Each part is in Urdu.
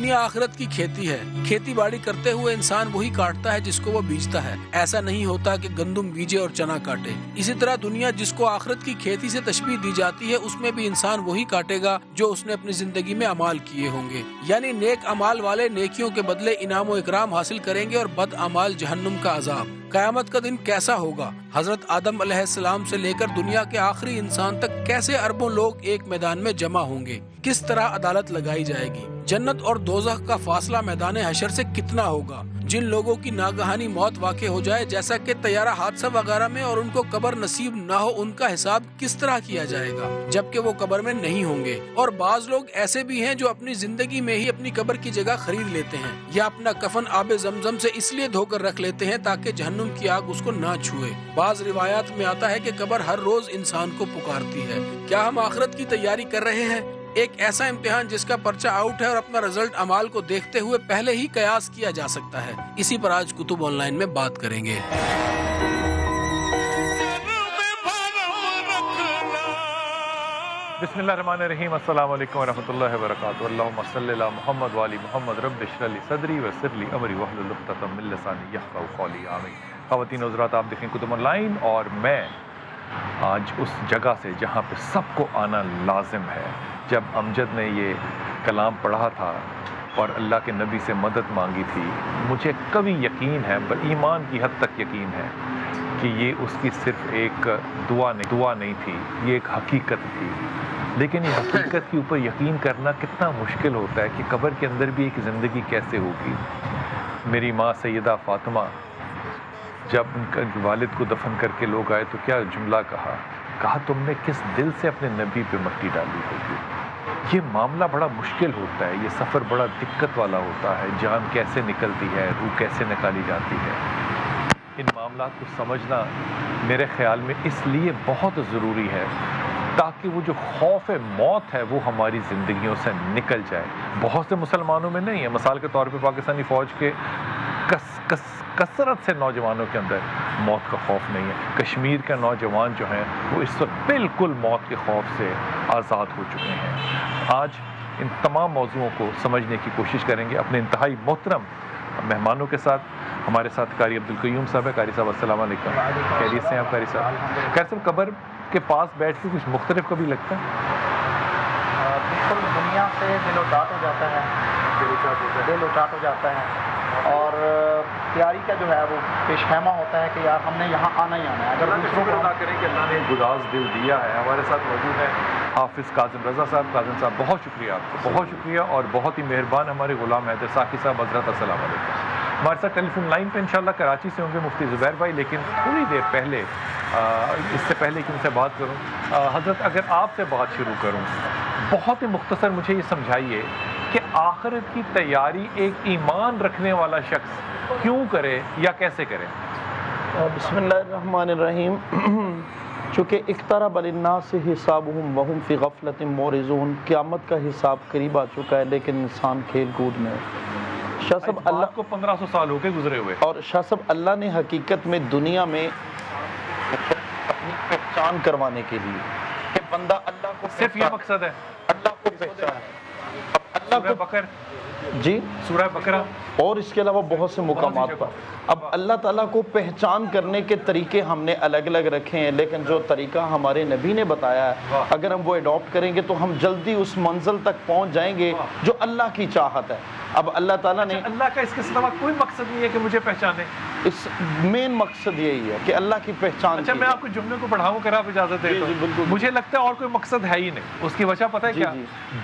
دنیا آخرت کی کھیتی ہے. کھیتی باڑی کرتے ہوئے انسان وہی کاٹتا ہے جس کو وہ بیجتا ہے. ایسا نہیں ہوتا کہ گندم بیجے اور چنا کاٹے. اسی طرح دنیا جس کو آخرت کی کھیتی سے تشبیہ دی جاتی ہے اس میں بھی انسان وہی کاٹے گا جو اس نے اپنی زندگی میں اعمال کیے ہوں گے. یعنی نیک اعمال والے نیکیوں کے بدلے انعام و اکرام حاصل کریں گے اور بد اعمال جہنم کا عذاب. قیامت کا دن کیسا ہوگا؟ حضرت آدم علیہ السلام سے لے کر دنیا کے آخری انسان تک کیسے اربوں لوگ ایک میدان میں جمع ہوں گے؟ کس طرح عدالت لگائی جائے گی؟ جنت اور دوزخ کا فاصلہ میدان حشر سے کتنا ہوگا؟ جن لوگوں کی ناگہانی موت واقع ہو جائے جیسا کہ طیارہ حادثہ وغیرہ میں اور ان کو قبر نصیب نہ ہو، ان کا حساب کس طرح کیا جائے گا جبکہ وہ قبر میں نہیں ہوں گے؟ اور بعض لوگ ایسے بھی ہیں جو اپنی زندگی میں ہی اپنی قبر کی جگہ خرید لیتے ہیں یا اپنا کفن آب زمزم سے اس لیے دھو کر رکھ لیتے ہیں تاکہ جہنم کی آگ اس کو نہ چھوئے. بعض روایات میں آتا ہے کہ قبر ہر روز انسان کو پکارتی ہے. کیا ہم آخرت کی تیاری کر رہے ہیں؟ ایک ایسا امتحان جس کا پرچہ آؤٹ ہے اور اپنا رزلٹ اعمال کو دیکھتے ہوئے پہلے ہی قیاس کیا جا سکتا ہے. اسی پر آج کتب آن لائن میں بات کریں گے. بسم اللہ الرحمن الرحیم. السلام علیکم ورحمۃ اللہ وبرکاتہ. اللہم صلی علی محمد وعلی محمد. رب اشرح لی صدری ویسر لی امری واحلل عقدۃ من لسانی یفقہوا قولی. آمین. خواتین و حضرات، آپ دیکھیں کتب آن لائن اور میں آج اس جگہ سے جہاں پہ سب کو آنا لازم ہے. جب امجد نے یہ کلام پڑھا تھا اور اللہ کے نبی سے مدد مانگی تھی، مجھے کبھی یقین ہے، ایمان کی حد تک یقین ہے کہ یہ اس کی صرف ایک دعا نہیں تھی، یہ ایک حقیقت تھی. لیکن یہ حقیقت کے اوپر یقین کرنا کتنا مشکل ہوتا ہے کہ قبر کے اندر بھی ایک زندگی کیسے ہوگی. میری ماں سیدہ فاطمہ جب ان کے والد کو دفن کر کے لوگ آئے تو کیا جملہ کہا تم نے کس دل سے اپنے نبی پہ مٹی ڈالی ہوگی. یہ معاملہ بڑا مشکل ہوتا ہے، یہ سفر بڑا دقت والا ہوتا ہے. جان کیسے نکلتی ہے، روح کیسے نکالی جاتی ہے. ان معاملات کو سمجھنا میرے خیال میں اس لیے بہت ضروری ہے تاکہ وہ جو خوف موت ہے وہ ہماری زندگیوں سے نکل جائے. بہت سے مسلمانوں میں نہیں ہے. مثال کے طور پہ پاکستانی فوج کے کثرت سے نوجوانوں کے اندر موت کا خوف نہیں ہے. کشمیر کے نوجوان جو ہیں وہ اس وقت بالکل موت کے خوف سے آزاد ہو چکے ہیں. آج ان تمام موضوعوں کو سمجھنے کی کوشش کریں گے اپنے انتہائی محترم مہمانوں کے ساتھ. ہمارے ساتھ قاری عبدالقیوم صاحب ہے. قاری صاحب السلام علیکم. خیریت سے ہیں آپ قاری صاحب؟ قاری صاحب، قبر کے پاس بیٹھ کے کچھ مختلف کبھی لگتا ہے؟ بالکل دنیا سے دل اٹاٹ ہو جاتا ہے، دل اٹاٹ ہو جاتا ہے اور تیاری کا جو ہے وہ پیش خیمہ ہوتا ہے کہ یار ہم نے یہاں آنا ہی آنا ہے. اگر دوسروں کو ادا کریں کہ اللہ نے گداز دل دیا ہے. ہمارے ساتھ موجود ہیں حافظ کاظم رضا صاحب. کاظم صاحب بہت شکریہ آپ کو، بہت شکریہ اور بہت ہی مہربان. ہمارے غلام حیدر ساقی صاحب حضرت السلام علیکم. ہمارے ساتھ ٹیلی فون لائن پہ انشاءاللہ کراچی سے ہوں گے مفتی زبیر بھائی. لیکن تھوڑی دیر پہلے اس سے پہلے کہ ان سے بات کروں، حضرت اگر آپ سے بات شروع کروں، بہت ہی مختصر مجھے یہ سمجھائیے کہ آخرت کی تیاری ایک ایمان رکھنے والا شخص کیوں کرے یا کیسے کرے؟ بسم اللہ الرحمن الرحیم. چونکہ اقترب للناس حسابهم وهم فی غفلۃ معرضون، قیامت کا حساب قریب آ چکا ہے لیکن انسان کھیل کود میں. شاہ صاحب اللہ کو 1500 سال ہو گئے گزرے ہوئے، اور شاہ صاحب اللہ نے حقیقت میں دنیا میں اپنی پہچان کروانے کے لیے کہ بندہ اللہ کو صرف یہ مقصد ہے، اللہ کو پہچان. اب اللہ کو جی سورہ بقرہ اور اس کے علاوہ بہت سے مقامات پر اب اللہ تعالیٰ کو پہچان کرنے کے طریقے ہم نے الگ الگ رکھے ہیں، لیکن جو طریقہ ہمارے نبی نے بتایا ہے اگر ہم وہ اڈاپٹ کریں گے تو ہم جلدی اس منزل تک پہنچ جائیں گے جو اللہ کی چاہت ہے. اب اللہ تعالیٰ نے اللہ کا اس کے سوا کوئی مقصد نہیں ہے کہ مجھے پہچانے. اس مین مقصد یہی ہے کہ اللہ کی پہچان. اچھا میں آپ کو جملے کو پڑھاؤں کر آپ اجازت دیں تو مجھے لگتا ہے اور کوئی مقصد ہے ہی نہیں. اس کی وجہ پتہ ہے کیا؟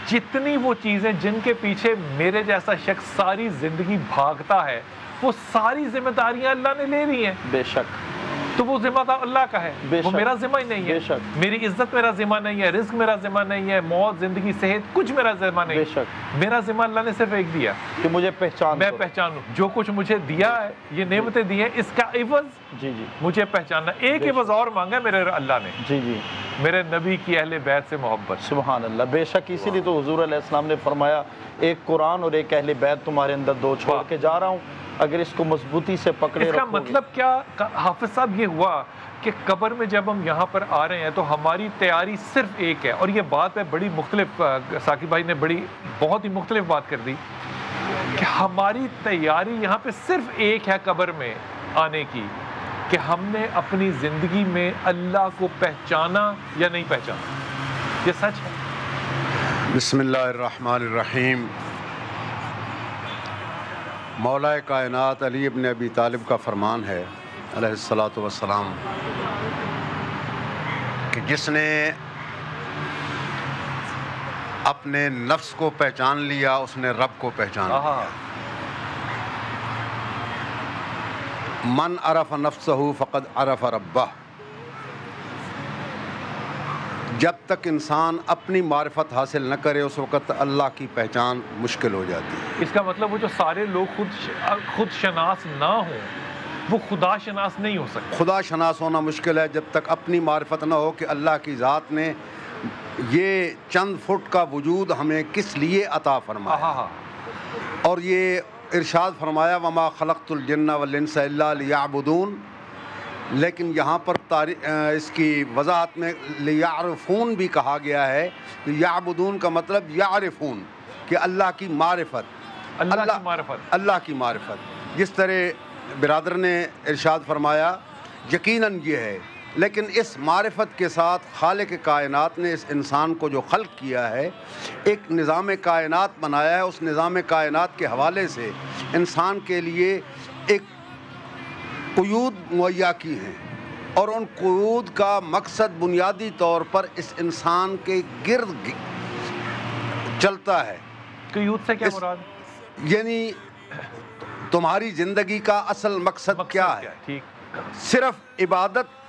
جتنی وہ چیزیں جن کے پیچھے میرے جیسا شخص ساری زندگی بھاگتا ہے وہ ساری ذمہ داریاں اللہ نے لے لی ہیں. بے شک. تو وہ ذمہ دار اللہ کا ہے، وہ میرا ذمہ ہی نہیں ہے. میری عزت میرا ذمہ نہیں ہے، رزق میرا ذمہ نہیں ہے، موت زندگی صحت کچھ میرا ذمہ نہیں. بے شک. میرا ذمہ اللہ نے صرف ایک دیا کہ مجھے پہچان، میں پہچانوں. جو کچھ مجھے دیا ہے، یہ نعمتیں دی ہیں، اس کا عوض مجھے پہچاننا. ایک عوض اور مانگا میرے اللہ نے، میرے نبی کی اہل بیت سے محبت. سبحان اللہ. بے شک. اسی لیے تو حضور علیہ السلام نے فرمایا ایک قرآن اور ایک اہل بیت تمہارے اندر دو چھوڑ کے جا رہا ہوں، اگر اس کو مضبوطی سے پکڑے. اس کا مطلب کیا حافظ صاحب یہ ہوا کہ قبر میں جب ہم یہاں پر آ رہے ہیں تو ہماری تیاری صرف ایک ہے. اور یہ بات ہے بڑی مختلف، ساقی بھائی نے بہت ہی مختلف بات کر دی کہ ہماری تیاری یہاں پہ صرف ایک ہے قبر میں آنے کی، کہ ہم نے اپنی زندگی میں اللہ کو پہچانا یا نہیں پہچانا. یہ سچ ہے. بسم اللہ الرحمن الرحیم. مولا کائنات علی ابن ابی طالب کا فرمان ہے علیہ الصلاۃ والسلام کہ جس نے اپنے نفس کو پہچان لیا اس نے رب کو پہچانا. من عرف نفسہ فقد عرف ربہ. جب تک انسان اپنی معرفت حاصل نہ کرے اس وقت اللہ کی پہچان مشکل ہو جاتی ہے. اس کا مطلب وہ جو سارے لوگ خود شناس نہ ہوں وہ خدا شناس نہیں ہو سکتے. خدا شناس ہونا مشکل ہے جب تک اپنی معرفت نہ ہو کہ اللہ کی ذات نے یہ چند فٹ کا وجود ہمیں کس لیے عطا فرمایا. اور یہ ارشاد فرمایا وما خلقت الجن والانس الا لیعبدون. لیکن یہاں پر اس کی وضاحت میں لیعرفون بھی کہا گیا ہے. یعبدون کا مطلب یعرفون کہ اللہ کی معرفت. اللہ کی معرفت جس طرح برادر نے ارشاد فرمایا یقیناً یہ ہے. لیکن اس معرفت کے ساتھ خالق کائنات نے اس انسان کو جو خلق کیا ہے ایک نظام کائنات بنایا ہے. اس نظام کائنات کے حوالے سے انسان کے لیے ایک قیود مہیا کی ہیں اور ان قیود کا مقصد بنیادی طور پر اس انسان کے گرد چلتا ہے. قیود سے کیا مراد؟ یعنی تمہاری زندگی کا اصل مقصد کیا ہے؟ صرف عبادت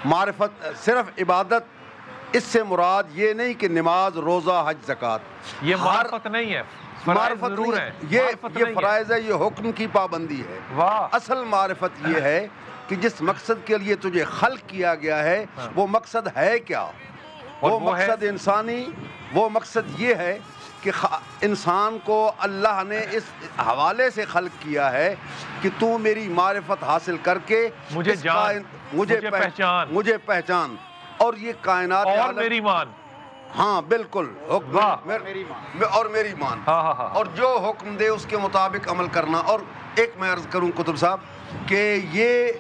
معرفت صرف عبادت اس سے مراد یہ نہیں کہ نماز روزہ حج زکوٰۃ. یہ معرفت نہیں ہے. معرفت ضرور ہے. یہ فرائض ہے. یہ حکم کی پابندی ہے. اصل معرفت یہ ہے کہ جس مقصد کے لیے تجھے خلق کیا گیا ہے وہ مقصد ہے کیا. وہ مقصد انسانی وہ مقصد یہ ہے کہ انسان کو اللہ نے اس حوالے سے خلق کیا ہے کہ تو میری معرفت حاصل کر کے مجھے پہچان اور یہ کائنات اور میری مان. ہاں بالکل اور میری مان اور جو حکم دے اس کے مطابق عمل کرنا. اور ایک میں عرض کروں کتب صاحب کہ یہ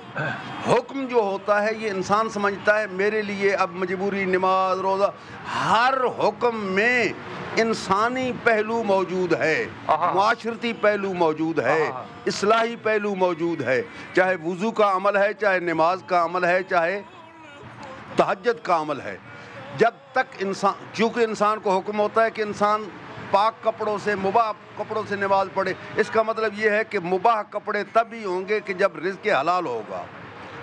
حکم جو ہوتا ہے یہ انسان سمجھتا ہے میرے لیے اب مجبوری نماز روزہ. ہر حکم میں انسانی پہلو موجود ہے, معاشرتی پہلو موجود ہے, اصلاحی پہلو موجود ہے. چاہے وضو کا عمل ہے, چاہے نماز کا عمل ہے, چاہے تہجد کا عمل ہے. جب تک انسان, چونکہ انسان کو حکم ہوتا ہے کہ انسان پاک کپڑوں سے مباح کپڑوں سے نماز پڑھے, اس کا مطلب یہ ہے کہ مباح کپڑے تب ہی ہوں گے کہ جب رزق حلال ہوگا.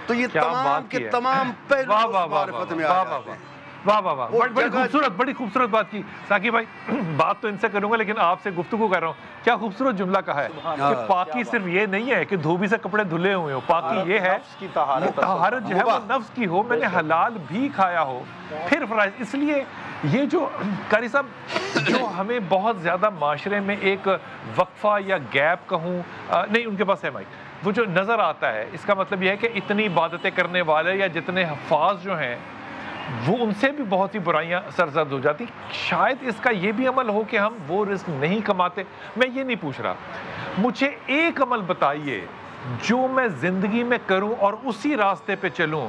تو یہ تمام کے تمام پہلو معرفت میں آ جاتے ہیں. واہ واہ واہ, بڑی خوبصورت بات کی ثاقب بھائی. بات تو ان سے کروں گا لیکن آپ سے گفتگو کر رہا ہوں. کیا خوبصورت جملہ کہا ہے کہ پاکی صرف یہ نہیں ہے کہ دھوبی سے کپڑے دھلے ہوئے ہو, پاکی یہ ہے طہارت جو ہے وہ نفس کی ہو, میں نے حلال بھی کھایا ہو پھر فرائض. اس لیے یہ جو قاری صاحب جو ہمیں بہت زیادہ معاشرے میں ایک وقفہ یا گیپ کہوں, نہیں ان کے پاس ہے مائک, وہ جو نظر آتا ہے, اس کا مطلب یہ ہے کہ اتنی عبادتیں کرنے والے یا جتنے حفاظ جو ہیں وہ ان سے بھی بہت سی برائیاں سرزد ہو جاتی. شاید اس کا یہ بھی عمل ہو کہ ہم وہ رزق نہیں کماتے. میں یہ نہیں پوچھ رہا, مجھے ایک عمل بتائیے جو میں زندگی میں کروں اور اسی راستے پہ چلوں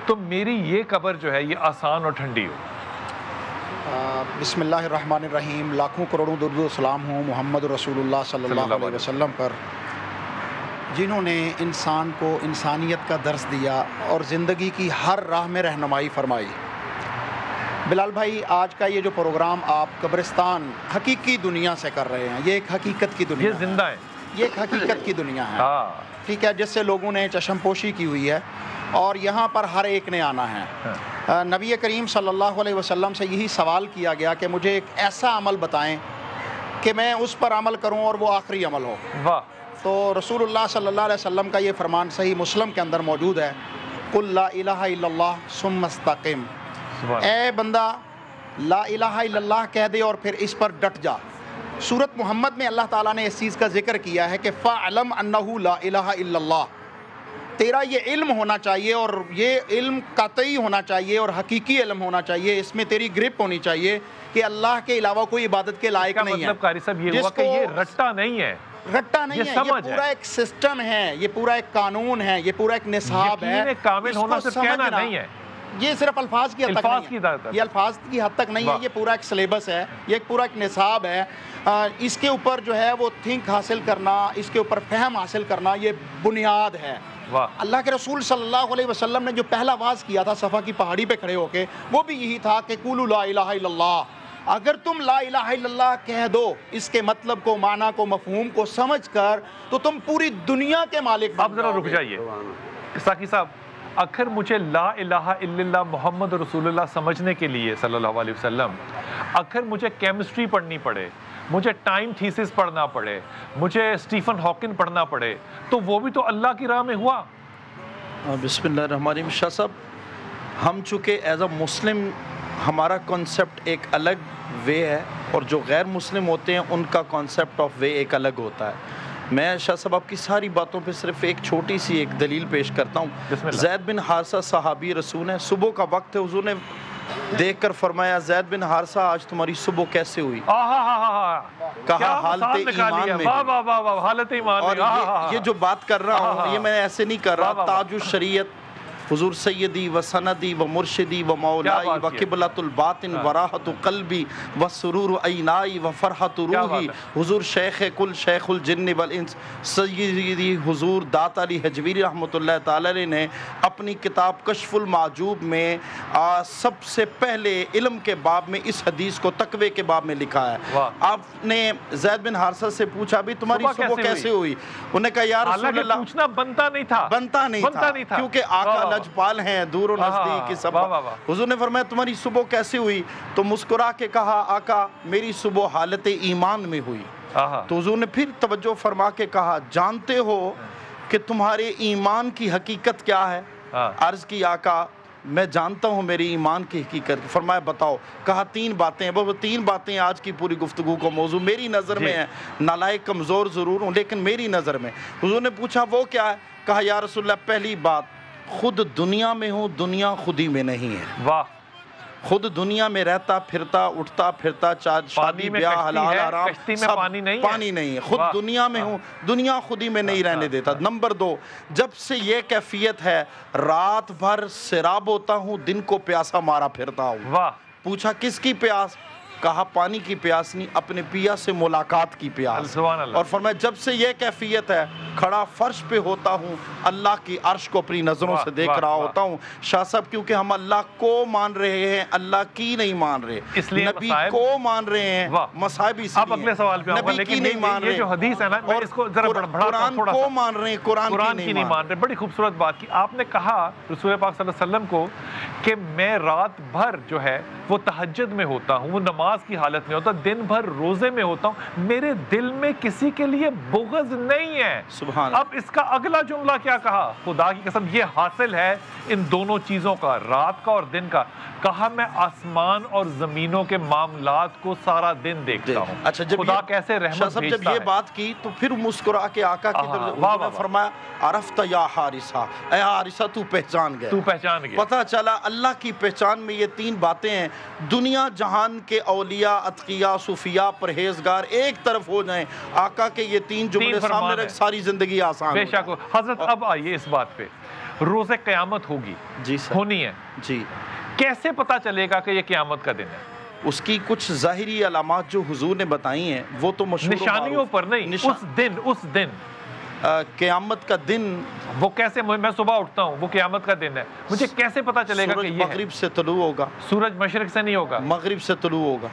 تو میری یہ قبر جو ہے یہ آسان اور ٹھنڈی ہو. بسم اللہ الرحمن الرحیم. لاکھوں کروڑوں درود و سلام ہوں محمد رسول اللہ صلی اللہ علیہ وسلم پر, جنہوں نے انسان کو انسانیت کا درس دیا اور زندگی کی ہر راہ میں رہنمائی فرمائی. بلال بھائی, آج کا یہ جو پروگرام آپ قبرستان حقیقی دنیا سے کر رہے ہیں, یہ ایک حقیقت کی دنیا, یہ زندہ ہے, یہ ایک حقیقت کی دنیا ہے, ٹھیک ہے, جس سے لوگوں نے چشم پوشی کی ہوئی ہے اور یہاں پر ہر ایک نے آنا ہے. نبی کریم صلی اللہ علیہ وسلم سے یہی سوال کیا گیا کہ مجھے ایک ایسا عمل بتائیں کہ میں اس پر عمل کروں اور وہ آخری عمل ہو. واہ. تو رسول اللہ صلی اللہ علیہ وسلم کا یہ فرمان صحیح مسلم کے اندر موجود ہے, قل لا الہ الا اللہ ثم استقم. اے بندہ لا الہ الا اللہ کہہ دے اور پھر اس پر ڈٹ جا. سورۃ محمد میں اللہ تعالیٰ نے اس چیز کا ذکر کیا ہے کہ فَاعْلَمْ أَنَّهُ لَا إِلَهَ إِلَّا اللَّهُ, تیرا یہ علم ہونا چاہیے، اور یہ علم قطعی ہونا چاہیے اور حقیقی علم ہونا چاہیے، اس میں تیری گرپ ہونی چاہیے کہ اللہ کے علاوہ کوئی عبادت کے لائق نہیں ہے۔ مطلب قاری صاحب یہ ہوا کہ یہ رٹا نہیں ہے، رٹا نہیں ہے، یہ پورا ایک سسٹم ہے، یہ پورا ایک قانون ہے، یہ پورا ایک نصاب ہے۔ یقین کامل ہونا صرف کہنا نہیں ہے، یہ صرف الفاظ کی حد تک نہیں ہے، یہ الفاظ کی حد تک نہیں ہے، یہ پورا ایک سلیبس ہے، یہ ایک پورا ایک نصاب ہے۔ اس کے اوپر جو ہے وہ تھنک حاصل کرنا، اس کے اوپر فہم حاصل کرنا، یہ بنیاد ہے۔ اللہ کے رسول صلی اللہ علیہ وسلم نے جو پہلا واعظ کیا تھا صفا کی پہاڑی پہ کھڑے ہو کے، وہ بھی یہی تھا کہ قولوا لا الہ الا اللہ، اگر تم لا الہ الا اللہ کہہ دو، اس کے مطلب کو، معنی کو، مفہوم کو سمجھ کر، تو تم پوری دنیا کے مالک بن جاؤ گے۔ اب ذرا رک جائیے ساقی صاحب، آخر مجھے لا الہ الا اللہ محمد رسول اللہ سمجھنے کے لیے صلی اللہ علیہ وسلم، آخر مجھے کیمسٹری پڑھنی پڑے، مجھے ٹائم تھیسس پڑھنا پڑے، مجھے اسٹیفن ہاکن پڑھنا پڑے، تو وہ بھی تو اللہ کی راہ میں ہوا۔ بسم اللہ الرحمن الرحیم۔ شاہ صاحب، ہم چونکہ ایز اے مسلم ہمارا کانسیپٹ ایک الگ وے ہے، اور جو غیر مسلم ہوتے ہیں ان کا کانسیپٹ آف وے ایک الگ ہوتا ہے۔ میں شاہ صاحب آپ کی ساری باتوں پہ صرف ایک چھوٹی سی ایک دلیل پیش کرتا ہوں۔ زید بن حارثہ صحابی رسول ہیں، صبح کا وقت ہے، حضور نے دیکھ کر فرمایا زید بن حارثہ آج تمہاری صبح کیسے ہوئی؟ کہا حالت ایمان میں، حالت ایمان میں۔ اور یہ جو بات کر رہا ہوں یہ میں ایسے نہیں کر رہا، تاج الشریعت حضور سیدی و سندی و مرشدی و مولائی و قبلۃ الباطن و راحت قلبی و سرور عینائی و فرحت روحی، حضور شیخ کل شیخ الجن والانس سیدی حضور داتا علی حجویری رحمۃ اللہ تعالی نے اپنی کتاب کشف المعجوب میں سب سے پہلے علم کے باب میں اس حدیث کو تقوی کے باب میں لکھا ہے۔ آپ نے زید بن حارثہ سے پوچھا بھی تمہاری صبح کیسے ہوئی؟ انہوں نے کہا یا رسول اللہ، پوچھنا بنتا نہیں تھا کیونکہ آقا لجپال ہیں، دور و نزدیک کی سب۔ حضور نے فرمایا تمہاری صبح کیسے ہوئی؟ تو مسکرا کے کہا آقا میری صبح حالت ایمان میں ہوئی۔ تو حضور نے پھر توجہ فرما کے کہا جانتے ہو کہ تمہارے ایمان کی حقیقت کیا ہے؟ عرض کی آقا میں جانتا ہوں میری ایمان کی حقیقت۔ فرمایا بتاؤ؟ کہا 3 باتیں ہیں۔ وہ 3 باتیں آج کی پوری گفتگو کا موضوع میری نظر میں ہے، نالائق کمزور ضرور ہوں لیکن میری نظر میں۔ حضور نے پوچھا وہ کیا ہے؟ کہا یا رسول اللہ پہلی بات خود دنیا میں ہوں، دنیا خود ہی میں نہیں ہے۔ واہ، خود دنیا میں رہتا پھرتا اٹھتا پھرتا، شادی بیاہ حلال حرام سب، پانی نہیں ہے، خود دنیا میں ہوں، دنیا خود ہی میں نہیں رہنے دیتا۔ نمبر 2، جب سے یہ کیفیت ہے رات بھر سیراب ہوتا ہوں، دن کو پیاسا مارا پھرتا ہوں۔ واہ، پوچھا کس کی پیاس؟ کہا پانی کی پیاس نہیں، اپنے پیا سے ملاقات کی پیاس۔ اور فرمایا جب سے یہ کیفیت ہے کھڑا فرش پہ ہوتا ہوں، اللہ کی عرش کو اپنی نظروں سے دیکھ رہا ہوتا ہوں۔ شاہ صاحب کیونکہ ہم اللہ کو مان رہے ہیں، اللہ کی نہیں مان رہے، نبی کو مان رہے ہیں، مصائب اس لیے اگلے سوال پہ نبی کی نہیں مان رہے، یہ جو حدیث ہے نا میں اس کو ذرا قرآن کو مان رہے ہیں، قرآن کی نہیں مان رہے۔ بڑی خوبصورت بات کی آپ نے کہا رسول پاک صلی اللہ علیہ وسلم کو کہ میں رات بھر جو ہے وہ تہجد میں ہوتا ہوں، وہ نماز کی حالت میں ہوتا ہوں، دن بھر روزے میں ہوتا ہوں، میرے دل میں کسی کے لیے بغض نہیں ہے۔ سبحان اب اس کا اگلا جملہ کیا کہا؟ خدا کی قسم یہ حاصل ہے ان دونوں چیزوں کا، رات کا اور دن کا۔ کہا میں آسمان اور زمینوں کے معاملات کو سارا دن دیکھتا ہوں۔ اچھا جب خدا کیسے رحمت بھیجتا ہے۔ جب یہ بات کی تو پھر مسکرا کے آقا کی طرف فرمایا عرفت یا حارثہ، اے حارثہ تو پہچان گیا، تو پہچان گیا۔ پتہ چلا اللہ کی پہچان میں یہ 3 باتیں ہیں۔ دنیا جہان کے اولیاء، اتقیاء، صوفیاء، پرہیزگار ایک طرف ہو جائیں، آقا کے یہ 3 جملے سامنے رکھ ساری زندگی آسان بے شک۔ حضرت اب آئیے اس بات پہ، روز قیامت ہوگی، جی سر، ہونی ہے، جی کیسے پتا چلے گا کہ یہ قیامت کا دن ہے؟ اس کی کچھ ظاہری علامات جو حضور نے بتائی ہیں وہ تو مشہور نشانیوں پر نہیں، اس دن قیامت کا دن وہ کیسے، میں صبح اٹھتا ہوں وہ قیامت کا دن ہے، مجھے کیسے پتا چلے گا کہ یہ مغرب سے طلوع ہوگا، سورج مشرق سے نہیں ہوگا، مغرب سے طلوع ہوگا،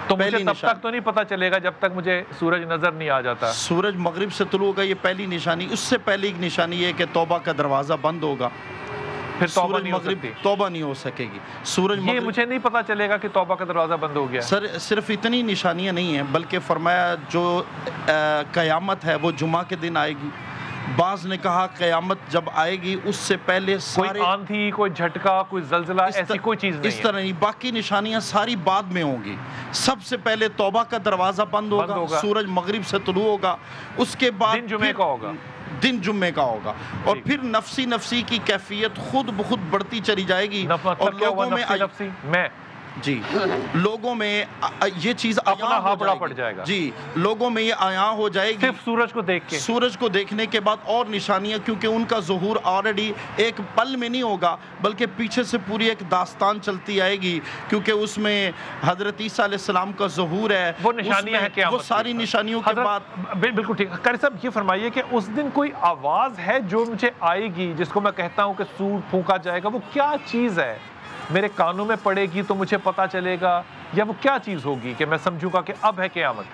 تو مجھے تب تک تو نہیں پتا چلے گا جب تک مجھے سورج نظر نہیں آ جاتا۔ سورج مغرب سے طلوع ہوگا، یہ پہلی نشانی۔ اس سے پہلی ایک نشانی یہ کہ توبہ کا دروازہ بند ہوگا، پھر توبہ نہیں ہو مغرب سکتی، توبہ نہیں ہو سکے گی۔ سورج یہ مجھے نہیں پتا چلے گا کہ توبہ کا دروازہ بند ہو گیا۔ سر صرف اتنی نشانیاں نہیں ہیں، بلکہ فرمایا جو قیامت ہے وہ جمعہ کے دن آئے گی۔ بعض نے کہا قیامت جب آئے گی اس سے پہلے کوئی آندھی، کوئی جھٹکا، کوئی زلزلہ، ایسی کوئی چیز نہیں، اس طرح نہیں، باقی نشانیاں ساری بعد میں ہوں گی۔ سب سے پہلے توبہ کا دروازہ بند ہوگا، سورج مغرب سے طلوع ہوگا، اس کے بعد دن جمعے کا ہوگا، دن جمعے کا ہوگا، اور پھر نفسی نفسی کی کیفیت خود بخود بڑھتی چلی جائے گی، اور لوگوں میں میں جی لوگوں میں یہ چیز اپنا ہابڑا پڑ جائے گا، جی لوگوں میں یہ عیاں ہو جائے گی صرف سورج کو دیکھ کے، سورج کو دیکھنے کے بعد اور نشانیاں، کیونکہ ان کا ظہور آلریڈی ایک پل میں نہیں ہوگا بلکہ پیچھے سے پوری ایک داستان چلتی آئے گی، کیونکہ اس میں حضرت عیسیٰ علیہ السلام کا ظہور ہے، وہ نشانیاں ہیں قیامت، وہ ساری نشانیوں کے بعد بالکل ٹھیک ہے۔ قاری صاحب یہ فرمائیے کہ اس دن کوئی آواز ہے جو مجھے آئے گی جس کو میں کہتا ہوں کہ سور پھونکا جائے گا، وہ کیا چیز ہے؟ میرے کانوں میں پڑے گی تو مجھے پتا چلے گا، یا وہ کیا چیز ہوگی کہ میں سمجھوں گا کہ اب ہے قیامت؟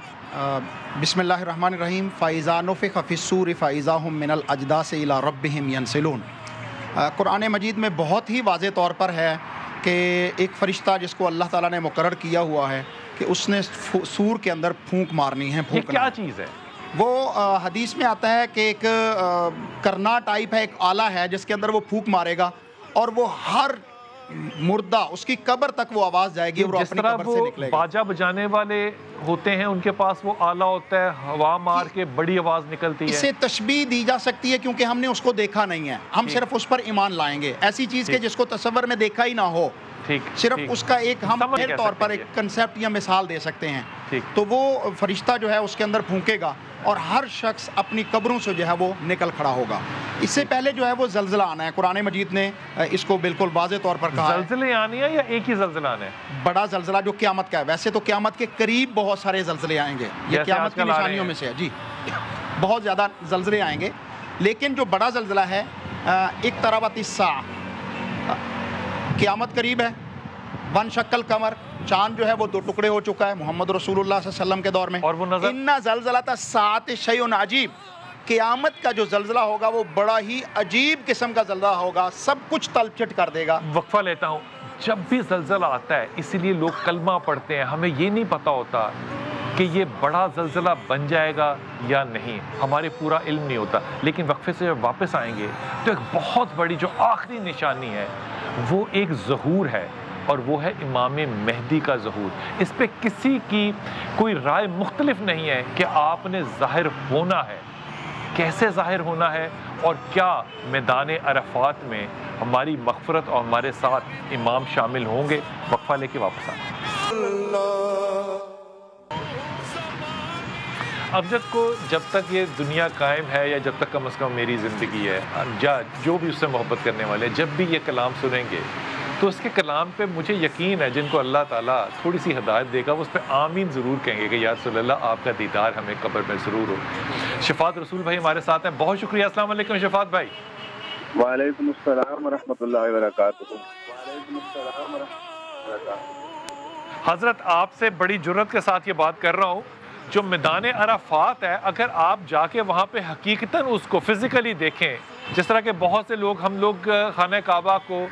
بسم اللہ الرحمن الرحیم۔ فَإِذَا نُفِخَ فِي الصُّورِ فَإِذَا هُم مِّنَ الْأَجْدَاثِ إِلَىٰ رَبِّهِمْ يَنْسِلُونَ۔ قرآن مجید میں بہت ہی واضح طور پر ہے کہ ایک فرشتہ جس کو اللہ تعالیٰ نے مقرر کیا ہوا ہے کہ اس نے سور کے اندر پھونک مارنی ہے۔ یہ کیا چیز ہے؟ وہ حدیث میں آتا ہے کہ ایک کرنا ٹائپ ہے، ایک آلہ ہے جس کے اندر وہ پھونک مارے گا، اور وہ ہر مردہ اس کی قبر تک وہ آواز جائے گی، اور جس طرح وہ باجا بجانے والے ہوتے ہیں ان کے پاس وہ آلہ ہوتا ہے، ہوا مار کے بڑی آواز نکلتی ہے، اسے تشبیہ دی جا سکتی ہے کیونکہ ہم نے اس کو دیکھا نہیں ہے، ہم صرف اس پر ایمان لائیں گے، ایسی چیز کے جس کو تصور میں دیکھا ہی نہ ہو، صرف اس کا ایک ہم پھر طور پر ایک کنسیپٹ یا مثال دے سکتے ہیں۔ تو وہ فرشتہ جو ہے اس کے اندر پھونکے گا، اور ہر شخص اپنی قبروں سے جو ہے وہ نکل کھڑا ہوگا۔ اس سے پہلے جو ہے وہ زلزلہ آنا ہے، قرآن مجید نے اس کو بالکل واضح طور پر کہا ہے۔ زلزلے آنے ہیں یا ایک ہی زلزلہ آنا ہے؟ بڑا زلزلہ جو قیامت کا ہے، ویسے تو قیامت کے قریب بہت سارے زلزلے آئیں گے، یہ قیامت کی نشانیوں میں سے ہے، جی بہت زیادہ زلزلے آئیں گے، لیکن جو بڑا زلزلہ ہے اقتربت الساعہ، قیامت قریب ہے، وانشق القمر، چاند جو ہے وہ 2 ٹکڑے ہو چکا ہے محمد رسول اللہ صلی اللہ علیہ وسلم کے دور میں، اور وہ نظر ان زلزلۃ الساعۃ شیء عجیب، قیامت کا جو زلزلہ ہوگا وہ بڑا ہی عجیب قسم کا زلزلہ ہوگا، سب کچھ تلچٹ کر دے گا۔ وقفہ لیتا ہوں۔ جب بھی زلزلہ آتا ہے اسی لیے لوگ کلمہ پڑھتے ہیں، ہمیں یہ نہیں پتا ہوتا کہ یہ بڑا زلزلہ بن جائے گا یا نہیں، ہمارے پورا علم نہیں ہوتا، لیکن وقفے سے جب واپس آئیں گے تو ایک بہت بڑی جو آخری نشانی ہے وہ ایک ظہور ہے، اور وہ ہے امام مہدی کا ظہور۔ اس پہ کسی کی کوئی رائے مختلف نہیں ہے کہ آپ نے ظاہر ہونا ہے، کیسے ظاہر ہونا ہے، اور کیا میدان عرفات میں ہماری مغفرت اور ہمارے ساتھ امام شامل ہوں گے۔ وقفہ لے کے واپس آئیں۔ جب تک یہ دنیا قائم ہے، یا جب تک کم از کم میری زندگی ہے، یا جو بھی اس سے محبت کرنے والے جب بھی یہ کلام سنیں گے تو اس کے کلام پہ مجھے یقین ہے جن کو اللہ تعالیٰ تھوڑی سی ہدایت دے گا وہ اس پہ آمین ضرور کہیں گے کہ یا رسول اللہ آپ کا دیدار ہمیں قبر میں ضرور ہو۔ شفاعت رسول بھائی ہمارے ساتھ ہیں، بہت شکریہ۔ السلام علیکم شفاعت بھائی۔ وعلیکم السلام ورحمۃ اللہ وبرکاتہ۔ وعلیکم السلام ورحمۃ اللہ وبرکاتہ۔ حضرت آپ سے بڑی جرت کے ساتھ یہ بات کر رہا ہوں، جو میدان عرفات ہے اگر آپ جا کے وہاں پہ حقیقتاً اس کو فزیکلی دیکھیں، جس طرح کہ بہت سے لوگ ہم لوگ خانہ کعبہ کو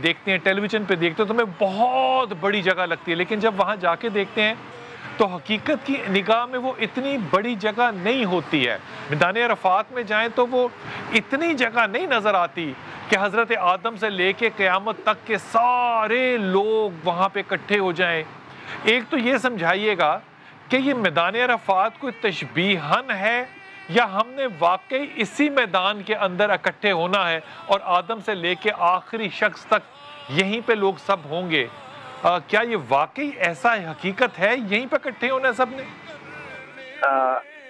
دیکھتے ہیں، ٹیلی ویژن پہ دیکھتے ہیں تو ہمیں بہت بڑی جگہ لگتی ہے، لیکن جب وہاں جا کے دیکھتے ہیں تو حقیقت کی نگاہ میں وہ اتنی بڑی جگہ نہیں ہوتی ہے۔ میدان عرفات میں جائیں تو وہ اتنی جگہ نہیں نظر آتی کہ حضرت آدم سے لے کے قیامت تک کے سارے لوگ وہاں پہ اکٹھے ہو جائیں۔ ایک تو یہ سمجھائیے گا کہ یہ میدان عرفات کوئی تشبیہاً ہے یا ہم نے واقعی اسی میدان کے اندر اکٹھے ہونا ہے اور آدم سے لے کے آخری شخص تک یہیں پہ لوگ سب ہوں گے؟ کیا یہ واقعی ایسا حقیقت ہے، یہیں پہ اکٹھے ہونا ہے سب نے؟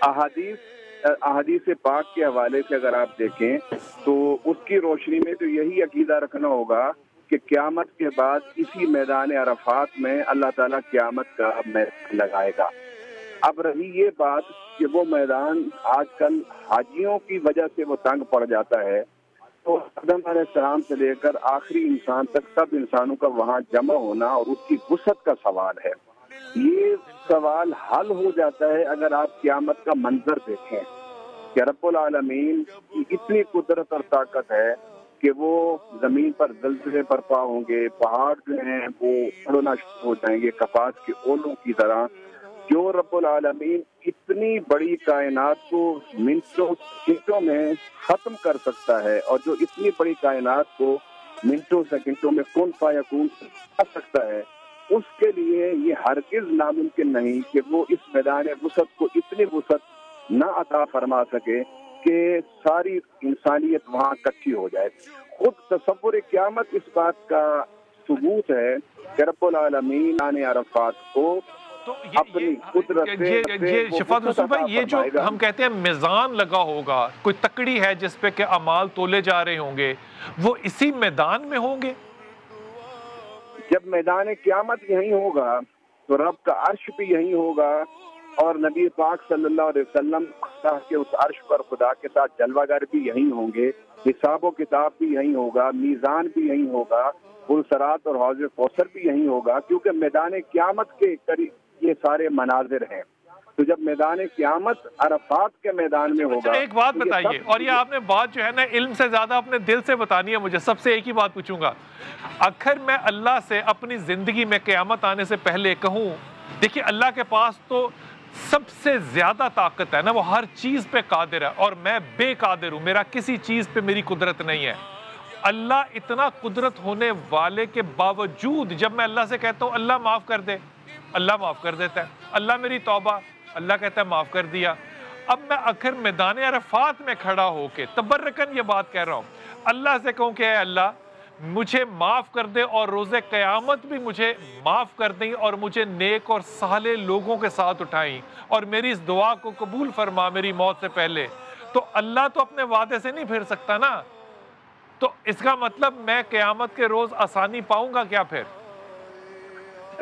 احادیث پاک کے حوالے سے اگر آپ دیکھیں تو اس کی روشنی میں تو یہی عقیدہ رکھنا ہوگا کہ قیامت کے بعد اسی میدان عرفات میں اللہ تعالیٰ قیامت کا میدان لگائے گا۔ اب رہی یہ بات کہ وہ میدان آج کل حاجیوں کی وجہ سے وہ تنگ پڑ جاتا ہے، تو آدم علیہ السلام سے لے کر آخری انسان تک سب انسانوں کا وہاں جمع ہونا اور اس کی وسعت کا سوال ہے۔ یہ سوال حل ہو جاتا ہے اگر آپ قیامت کا منظر دیکھیں کہ رب العالمین کی اتنی قدرت اور طاقت ہے کہ وہ زمین پر زلزلے برپا ہوں گے، پہاڑ جو ہیں وہ اڑنا شروع ہو جائیں گے کپاس کے اولوں کی طرح۔ جو رب العالمین اتنی بڑی کائنات کو منٹوں میں ختم کر سکتا ہے، اور جو اتنی بڑی کائنات کو منٹوں سیکنڈوں میں کن فیکون کر سکتا ہے، اس کے لیے یہ ہرگز ناممکن نہیں کہ وہ اس میدان وسعت کو اتنی وسعت نہ عطا فرما سکے کہ ساری انسانیت وہاں اکٹھی ہو جائے. خود تصور قیامت اس بات کا ثبوت ہے کہ رب العالمین آنے عرفات کو تو اپنی قدرت سے شفاعت رسول بھائی، یہ جو ہم کہتے ہیں میزان لگا ہوگا، کوئی تکڑی ہے جس پہ کہ اعمال تولے جا رہے ہوں گے، وہ اسی میدان میں ہوں گے؟ جب میدان قیامت یہیں ہوگا تو رب کا عرش بھی یہیں ہوگا، اور نبی پاک صلی اللہ علیہ وسلم خدا کے اس عرش پر خدا کے ساتھ جلوہ گر بھی یہیں ہوں گے، حساب و کتاب بھی یہیں ہوگا، میزان بھی یہیں ہوگا، پلسرات اور حوض کوثر بھی یہیں ہوگا، کیونکہ میدان قیامت کے قریب یہ سارے مناظر ہیں. تو جب میدان قیامت عرفات کے میدان میں ہوگا. ایک بات بتائیے، اور یہ آپ نے بات جو ہے نا علم سے زیادہ اپنے دل سے بتانی ہے مجھے. سب سے ایک ہی بات پوچھوں گا، اگر میں اللہ سے اپنی زندگی میں قیامت آنے سے پہلے کہوں، دیکھیے اللہ کے پاس تو سب سے زیادہ طاقت ہے نا، وہ ہر چیز پہ قادر ہے، اور میں بے قادر ہوں، میرا کسی چیز پہ میری قدرت نہیں ہے. اللہ اتنا قدرت ہونے والے کے باوجود جب میں اللہ سے کہتا ہوں اللہ معاف کر دے، اللہ معاف کر دیتا ہے. اللہ میری توبہ، اللہ کہتا ہے معاف کر دیا. اب میں اگر میدان عرفات میں کھڑا ہو کے تبرکن یہ بات کہہ رہا ہوں، اللہ سے کہوں کہ اے اللہ مجھے معاف کر دے، اور روز قیامت بھی مجھے معاف کر دیں، اور مجھے نیک اور صالح لوگوں کے ساتھ اٹھائیں، اور میری اس دعا کو قبول فرما میری موت سے پہلے، تو اللہ تو اپنے وعدے سے نہیں پھر سکتا نا. تو اس کا مطلب میں قیامت کے روز آسانی پاؤں گا کیا پھر؟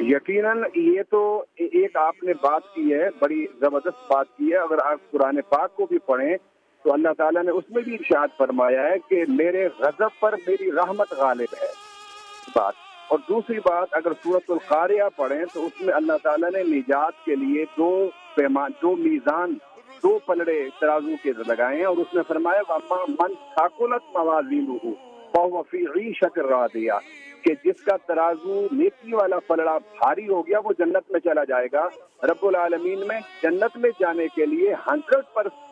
یقیناً یہ تو ایک آپ نے بات کی ہے، بڑی زبردست بات کی ہے. اگر آپ قرآن پاک کو بھی پڑھیں تو اللہ تعالیٰ نے اس میں بھی ارشاد فرمایا ہے کہ میرے غضب پر میری رحمت غالب ہے بات. اور دوسری بات اگر سورۃ القاریہ پڑھیں تو اس میں اللہ تعالیٰ نے نجات کے لیے دو میزان، دو پلڑے ترازو کے لگائے ہیں، اور اس میں فرمایا وَأَمَّا مَنْ ثَقُلَتْ مَوَازِينُهُ فَهُوَ فِي عِيشَةٍ رَاضِيَةٍ، کہ جس کا ترازو نیکی والا پلڑا بھاری ہو گیا وہ جنت میں چلا جائے گا. رب العالمین میں جنت میں جانے کے لیے 100%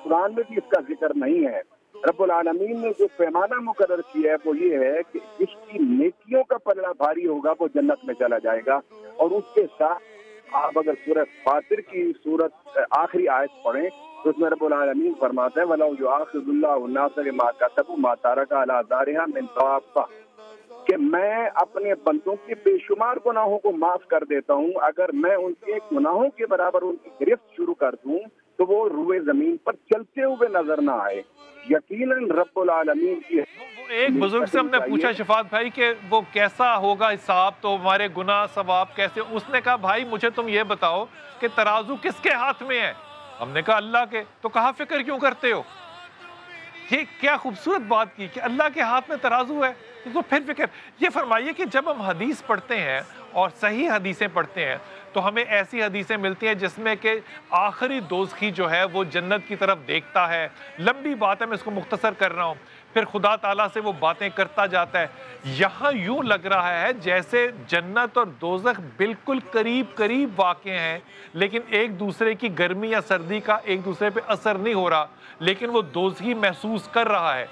قرآن میں بھی اس کا ذکر نہیں ہے. رب العالمین نے جو پیمانہ مقرر کیا ہے وہ یہ ہے کہ جس کی نیکیوں کا پلڑا بھاری ہوگا وہ جنت میں چلا جائے گا. اور اس کے ساتھ آپ اگر سورہ فاطر کی سورت آخری آیت پڑھیں تو اس میں رب العالمین فرماتے ہیں وَلَوْ يُؤَاخِذُ اللَّهُ النَّاسَ بِمَا كَسَبُوا مَا تَرَكَ عَلَىٰ ظَهْرِهَا مِن دَابَّةٍ، کہ میں اپنے بندوں کے بے شمار گناہوں کو معاف کر دیتا ہوں، اگر میں ان کے گناہوں کے برابر ان کی گرفت شروع کر دوں تو وہ روئے زمین پر چلتے ہوئے نظر نہ آئے. یقیناً رب العالمین کی ایک بزرگ سے ہم نے پوچھا شفاعت بھائی کہ وہ کیسا ہوگا حساب، تو ہمارے گناہ ثواب کیسے؟ اس نے کہا بھائی مجھے تم یہ بتاؤ کہ ترازو کس کے ہاتھ میں ہے؟ ہم نے کہا اللہ کے. تو کہا فکر کیوں کرتے ہو؟ یہ کیا خوبصورت بات کی کہ اللہ کے ہاتھ میں ترازو ہے تو پھر فکر. یہ فرمائیے کہ جب ہم حدیث پڑھتے ہیں اور صحیح حدیثیں پڑھتے ہیں تو ہمیں ایسی حدیثیں ملتی ہیں جس میں کہ آخری دوزخی جو ہے وہ جنت کی طرف دیکھتا ہے. لمبی بات ہے، میں اس کو مختصر کر رہا ہوں. پھر خدا تعالیٰ سے وہ باتیں کرتا جاتا ہے. یہاں یوں لگ رہا ہے جیسے جنت اور دوزخ بالکل قریب قریب واقع ہیں، لیکن ایک دوسرے کی گرمی یا سردی کا ایک دوسرے پہ اثر نہیں ہو رہا، لیکن وہ دوزخی محسوس کر رہا ہے.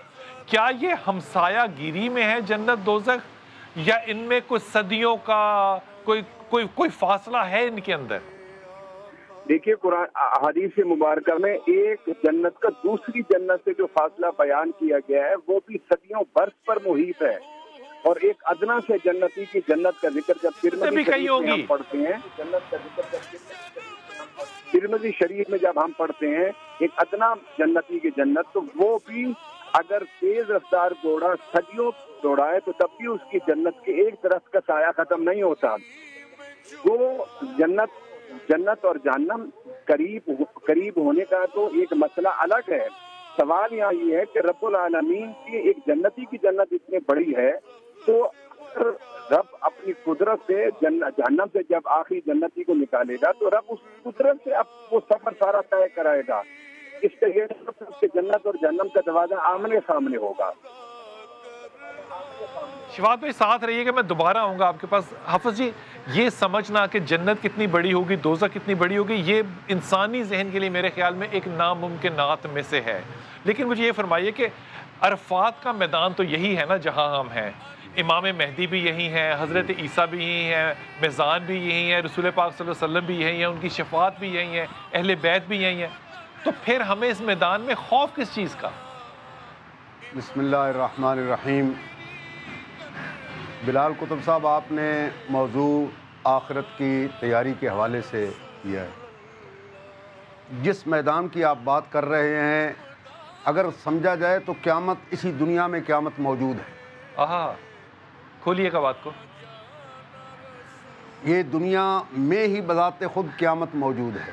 کیا یہ ہمسایہ گیری میں ہے جنت دوزخ، یا ان میں کوئی صدیوں کا کوئی فاصلہ ہے ان کے اندر؟ دیکھیے قرآن حدیث مبارکہ میں ایک جنت کا دوسری جنت سے جو فاصلہ بیان کیا گیا ہے وہ بھی صدیوں برس پر محیط ہے. اور ایک ادنا سے جنتی کی جنت کا ذکر جب ترمذی شریف میں ہم پڑھتے ہیں، جنت کا ذکر جب ترمذی شریف میں جب ہم پڑھتے ہیں ایک ادنا جنتی کی جنت، تو وہ بھی اگر تیز رفتار گھوڑا صدیوں دوڑائے تو تب بھی اس کی جنت کے ایک طرف کا سایہ ختم نہیں ہوتا. وہ جنت اور جہنم قریب ہونے کا تو ایک مسئلہ الگ ہے. سوال یہاں یہ ہے کہ رب العالمین کی ایک جنتی کی جنت اتنی بڑی ہے، تو رب اپنی قدرت سے جہنم سے جب آخری جنتی کو نکالے گا تو رب اس قدرت سے اب وہ سفر سارا طے کرائے گا. اس کے جنت اور جہنم کا دروازہ آمنے سامنے ہوگا. شفاعت بھائی ساتھ رہیے کہ میں دوبارہ آؤں گا آپ کے پاس. حافظ جی، یہ سمجھنا کہ جنت کتنی بڑی ہوگی، دوزخ کتنی بڑی ہوگی، یہ انسانی ذہن کے لیے میرے خیال میں ایک ناممکنات میں سے ہے. لیکن مجھے یہ فرمائیے کہ عرفات کا میدان تو یہی ہے نا جہاں ہم ہیں، امام مہدی بھی یہی ہیں، حضرت عیسیٰ بھی یہی ہیں، میزان بھی یہی ہیں، رسول پاک صلی اللہ علیہ وسلم بھی یہی ہیں، ان کی شفاعت بھی یہی ہیں، اہل بیت بھی یہی ہیں. تو پھر ہمیں اس میدان میں خوف کس چیز کا؟ بسم اللہ الرحمن الرحیم۔ بلال کتب صاحب، آپ نے موضوع آخرت کی تیاری کے حوالے سے کیا ہے۔ جس میدان کی آپ بات کر رہے ہیں، اگر سمجھا جائے تو قیامت اسی دنیا میں قیامت موجود ہے۔ آہا، کھولیے گا بات کو۔ یہ دنیا میں ہی بذات خود قیامت موجود ہے۔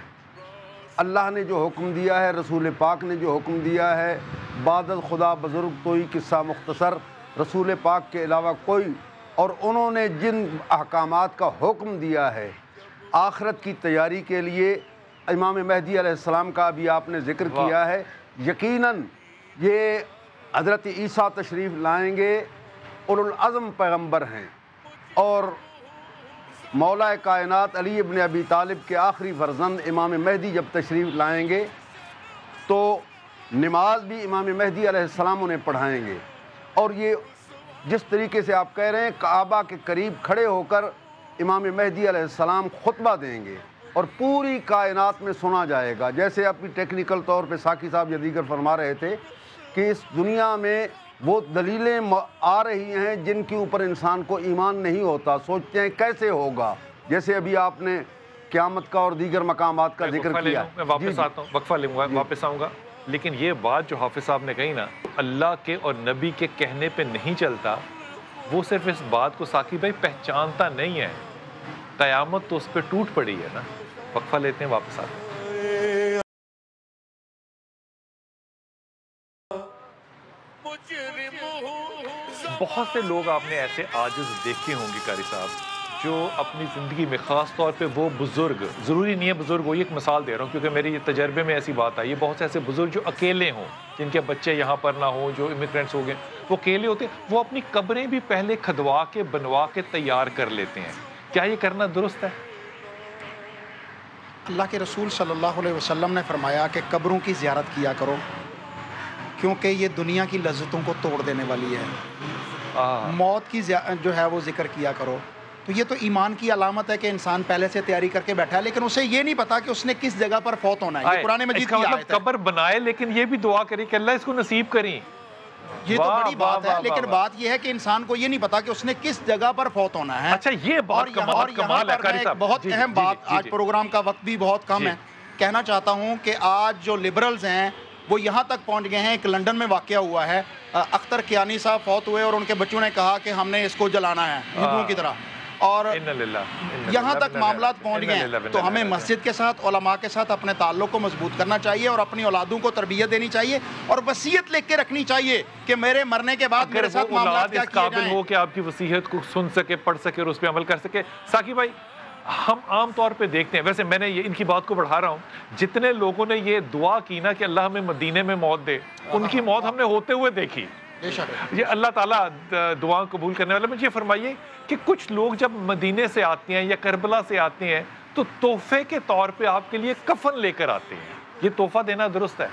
اللہ نے جو حکم دیا ہے، رسول پاک نے جو حکم دیا ہے، بعد از خدا بزرگ توئی قصہ مختصر، رسول پاک کے علاوہ کوئی، اور انہوں نے جن احکامات کا حکم دیا ہے آخرت کی تیاری کے لیے، امام مہدی علیہ السلام کا بھی آپ نے ذکر کیا ہے۔ یقیناً یہ حضرت عیسیٰ تشریف لائیں گے، اولو العزم پیغمبر ہیں، اور مولا کائنات علی ابن ابی طالب کے آخری فرزند امام مہدی جب تشریف لائیں گے تو نماز بھی امام مہدی علیہ السلام انہیں پڑھائیں گے، اور یہ جس طریقے سے آپ کہہ رہے ہیں کعبہ کے قریب کھڑے ہو کر امام مہدی علیہ السلام خطبہ دیں گے اور پوری کائنات میں سنا جائے گا۔ جیسے اپنی ٹیکنیکل طور پہ ساقی صاحب یا دیگر فرما رہے تھے کہ اس دنیا میں وہ دلیلیں آ رہی ہیں جن کے اوپر انسان کو ایمان نہیں ہوتا، سوچتے ہیں کیسے ہوگا، جیسے ابھی آپ نے قیامت کا اور دیگر مقامات کا ذکر کیا۔ میں واپس آتا ہوں، وقفہ لوں گا، واپس آؤں گا، لیکن یہ بات جو حافظ صاحب نے کہی نا، اللہ کے اور نبی کے کہنے پہ نہیں چلتا، وہ صرف اس بات کو ساقی بھائی پہچانتا نہیں ہے، قیامت تو اس پہ ٹوٹ پڑی ہے نا۔ وقفہ لیتے ہیں، واپس آتے ہیں۔ بہت سے لوگ آپ نے ایسے عاجز دیکھے ہوں گے قاری صاحب، جو اپنی زندگی میں خاص طور پہ وہ بزرگ، ضروری نہیں ہے بزرگ ہو، یہ ایک مثال دے رہا ہوں کیونکہ میری یہ تجربے میں ایسی بات آئی ہے، بہت سے ایسے بزرگ جو اکیلے ہوں، جن کے بچے یہاں پر نہ ہوں، جو امیگرینٹس ہو گئے، وہ اکیلے ہوتے ہیں، وہ اپنی قبریں بھی پہلے کھدوا کے بنوا کے تیار کر لیتے ہیں۔ کیا یہ کرنا درست ہے؟ اللہ کے رسول صلی اللہ علیہ وسلم نے فرمایا کہ قبروں کی زیارت کیا کرو، کیونکہ یہ دنیا کی لذتوں کو توڑ دینے والی ہے۔ موت کی جو ہے وہ ذکر کیا کرو۔ تو یہ تو ایمان کی علامت ہے کہ انسان پہلے سے تیاری کر کے بیٹھا ہے، لیکن اسے یہ نہیں پتا کہ اس نے کس جگہ پر فوت ہونا ہے۔ یہ قرآن مجید کی آیت ہے۔ قبر بنائے لیکن یہ بھی دعا کرے کہ اللہ اس کو نصیب کریں۔ یہ تو بڑی بات ہے، لیکن بات یہ ہے کہ انسان کو یہ نہیں پتا کہ اس نے کس جگہ پر فوت ہونا ہے۔ اچھا، یہ بات کمال ہے قاری صاحب۔ بہت اہم بات، آج پروگرام کا وقت بھی بہت کم ہے، کہنا چاہتا ہوں کہ آج جو لبرلز ہیں وہ یہاں تک پہنچ گئے ہیں۔ ایک لنڈن میں واقعہ ہوا ہے، اختر کیانی صاحب فوت ہوئے اور ان کے بچوں نے کہا کہ ہم نے اس کو جلانا ہے ہندوؤں کی طرح، اور یہاں تک معاملات پہنچ گئے ہیں۔ تو ہمیں مسجد کے ساتھ، علماء کے ساتھ اپنے تعلق کو مضبوط کرنا چاہیے اور اپنی اولادوں کو تربیت دینی چاہیے اور وصیت لکھ کے رکھنی چاہیے کہ میرے مرنے کے بعد میرے ساتھ معاملات کیا کیے جائیں۔ قابل ہو کہ آپ کی وصیت کو سن سکے، پڑھ سکے اور اس پہ عمل کر سکے۔ ساقی بھائی، ہم عام طور پہ دیکھتے ہیں، ویسے میں نے ان کی بات کو بڑھا رہا ہوں، جتنے لوگوں نے یہ دعا کی نا کہ اللہ ہمیں مدینے میں موت دے، ان کی موت ہم نے ہوتے ہوئے دیکھی۔ یہ اللہ تعالیٰ دعا قبول کرنے والا۔ مجھے یہ فرمائیے کہ کچھ لوگ جب مدینے سے آتے ہیں یا کربلا سے آتے ہیں تو تحفے کے طور پہ آپ کے لیے کفن لے کر آتے ہیں، یہ تحفہ دینا درست ہے؟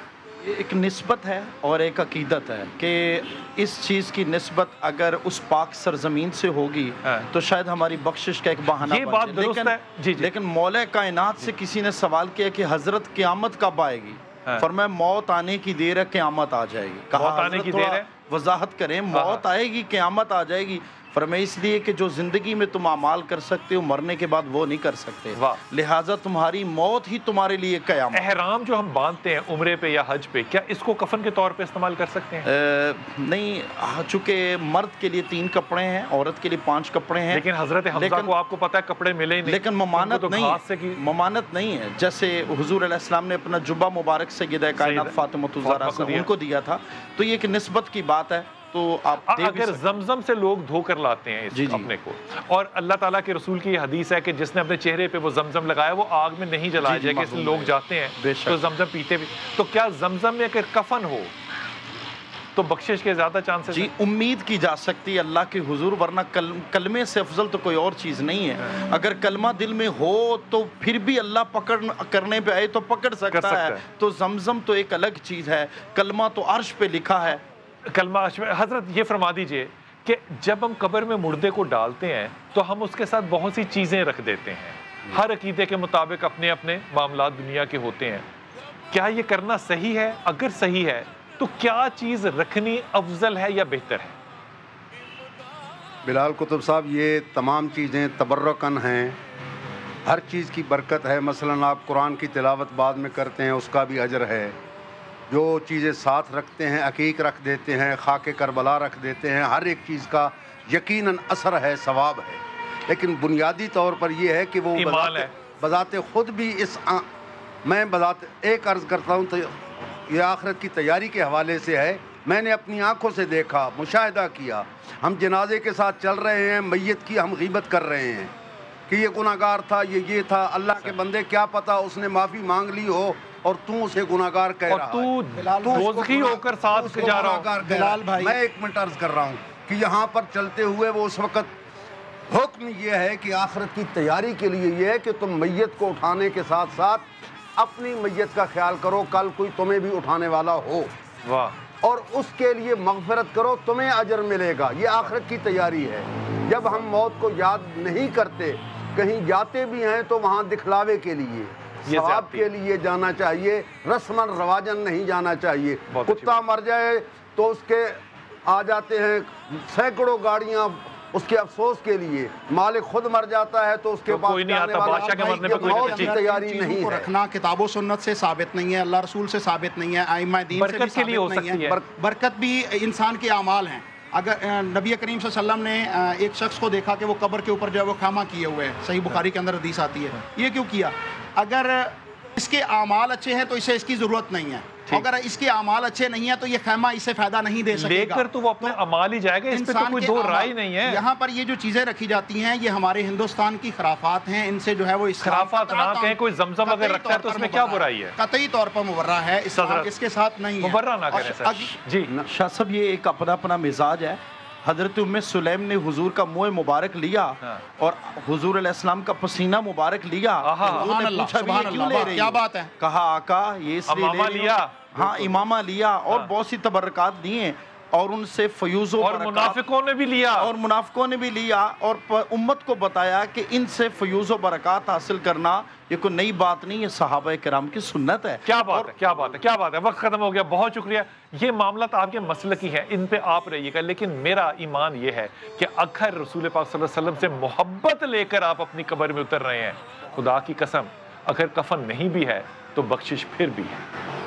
یہ ایک نسبت ہے اور ایک عقیدت ہے کہ اس چیز کی نسبت اگر اس پاک سرزمین سے ہوگی تو شاید ہماری بخشش کا ایک بہانہ یہ بات درست ہے۔ لیکن مولا کائنات سے کسی نے سوال کیا کہ حضرت قیامت کب آئے گی؟ فرمایا موت آنے کی دیر ہے، قیامت آ جائے گی۔ موت آنے کی دیر ہے، وضاحت کریں، موت آئے گی، قیامت آ جائے گی۔ فرمایا اس لیے کہ جو زندگی میں تم اعمال کر سکتے ہو مرنے کے بعد وہ نہیں کر سکتے، لہٰذا تمہاری موت ہی تمہارے لیے قیامت۔ احرام جو ہم باندھتے ہیں عمرے پہ یا حج پہ، کیا اس کو کفن کے طور پہ استعمال کر سکتے ہیں؟ نہیں، چونکہ مرد کے لیے 3 کپڑے ہیں، عورت کے لیے 5 کپڑے ہیں، لیکن حضرت حمزہ کو آپ کو پتہ ہے کپڑے ملے ہی نہیں، لیکن ممانت نہیں ہے۔ جیسے حضور علیہ السلام نے اپنا جبہ مبارک سیدہ کائنات فاطمہ الزہرا ان کو دیا تھا، تو یہ ایک نسبت کی بات ہے۔ تو آپ اگر زمزم سے لوگ دھو کر لاتے ہیں اپنے کو، اور اللہ تعالیٰ کے رسول کی یہ حدیث ہے کہ جس نے اپنے چہرے پہ وہ زمزم لگایا وہ آگ میں نہیں جلایا جائے گا، اس لیے لوگ جاتے ہیں تو زمزم پیتے بھی۔ تو کیا زمزم میں اگر کفن ہو تو بخشش کے زیادہ چانسز؟ جی، امید کی جا سکتی ہے اللہ کے حضور، ورنہ کلمے سے افضل تو کوئی اور چیز نہیں ہے۔ اگر کلمہ دل میں ہو تو پھر بھی اللہ پکڑ کرنے پہ آئے تو پکڑ سکتا ہے۔ تو زمزم تو ایک الگ چیز ہے، کلمہ تو عرش پہ لکھا ہے۔ کلمہ حضرت یہ فرما دیجئے کہ جب ہم قبر میں مردے کو ڈالتے ہیں تو ہم اس کے ساتھ بہت سی چیزیں رکھ دیتے ہیں، ہر عقیدے کے مطابق اپنے اپنے معاملات دنیا کے ہوتے ہیں۔ کیا یہ کرنا صحیح ہے؟ اگر صحیح ہے تو کیا چیز رکھنی افضل ہے یا بہتر ہے؟ بلال کتب صاحب، یہ تمام چیزیں تبرکن ہیں، ہر چیز کی برکت ہے. مثلا آپ قرآن کی تلاوت بعد میں کرتے ہیں، اس کا بھی اجر ہے. جو چیزیں ساتھ رکھتے ہیں، عقیق رکھ دیتے ہیں، خاک کربلا رکھ دیتے ہیں، ہر ایک چیز کا یقیناً اثر ہے، ثواب ہے. لیکن بنیادی طور پر یہ ہے کہ وہ بذات خود بھی میں بذات ایک عرض کرتا ہوں، یہ آخرت کی تیاری کے حوالے سے ہے. میں نے اپنی آنکھوں سے دیکھا، مشاہدہ کیا. ہم جنازے کے ساتھ چل رہے ہیں، میت کی ہم غیبت کر رہے ہیں کہ یہ گناہگار تھا، یہ تھا. اللہ کے بندے، کیا پتا اس نے معافی مانگ لی ہو اور تو اسے گناہگار کہہ رہا ہے، تو دوزخی ہو کر ساتھ جا رہا ہوں. بلال بھائی، میں ایک منٹ عرض کر رہا ہوں کہ یہاں پر چلتے ہوئے وہ اس وقت حکم یہ ہے کہ آخرت کی تیاری کے لیے یہ ہے کہ تم میت کو اٹھانے کے ساتھ ساتھ اپنی میت کا خیال کرو، کل کوئی تمہیں بھی اٹھانے والا ہو. واہ. اور اس کے لیے مغفرت کرو، تمہیں اجر ملے گا. یہ آخرت کی تیاری ہے. جب ہم موت کو یاد نہیں کرتے، کہیں جاتے بھی ہیں تو وہاں دکھلاوے کے لیے، ثواب کے لیے جانا چاہیے، رسماً رواجن نہیں جانا چاہیے. کتا مر جائے تو اس کے آ جاتے ہیں سینکڑوں گاڑیاں اس کے افسوس کے لیے. مالک خود مر جاتا ہے تو اس کے پاس جانے والا موت کی تیاری نہیں ہے. رکھنا کتاب و سنت سے ثابت نہیں ہے، اللہ رسول سے ثابت نہیں ہے، ائمہ دین سے بھی ثابت نہیں ہے. برکت بھی انسان کے اعمال ہیں. اگر نبی کریم صلی اللہ علیہ وسلم نے ایک شخص کو دیکھا کہ وہ قبر کے اوپر جو ہے وہ خیمہ کیے ہوئے ہیں، صحیح بخاری کے اندر حدیث آتی ہے. یہ کیوں کیا؟ اگر اس کے اعمال اچھے ہیں تو اسے اس کی ضرورت نہیں ہے. اگر اس کے اعمال اچھے نہیں ہیں تو یہ خیمہ اسے فائدہ نہیں دے سکے گا. لے کر تو وہ اپنے اعمال ہی جائے گا، اس پہ تو کوئی دو رائے نہیں ہے. یہاں پر یہ جو چیزیں رکھی جاتی ہیں یہ ہمارے ہندوستان کی خرافات ہیں. ان سے جو ہے وہ خرافات نہ کہیں، کوئی زمزم اگر رکھتا ہے تو اس میں کیا برائی ہے؟ قطعی طور پر مبرہ ہے، اسلام اس کے ساتھ نہیں ہے. مبرہ نہ کریں سر. جی شاہ صاحب، یہ ایک اپنا مزاج ہے. حضرت ام سلیم نے حضور کا منہ مبارک لیا اور حضور علیہ السلام کا پسینہ مبارک لیا. سبحان اللہ، سبحان اللہ، کیا بات ہے. کہا آقا یہ اس لیے لیا، ہاں امامہ لیا اور بہت سی تبرکات دیے اور ان سے فیوز و اور منافقوں نے بھی لیا اور امت کو بتایا کہ ان سے فیوز و برکات حاصل کرنا یہ کوئی نئی بات نہیں، یہ صحابہ کرام کی سنت ہے. کیا بات ہے. وقت ختم ہو گیا، بہت شکریہ. یہ معاملات آپ کے مسلکی ہیں، ان پہ آپ رہیے گا، لیکن میرا ایمان یہ ہے کہ اگر رسول پاک صلی اللہ علیہ وسلم سے محبت لے کر آپ اپنی قبر میں اتر رہے ہیں، خدا کی قسم اگر کفن نہیں بھی ہے تو بخشش پھر بھی ہے.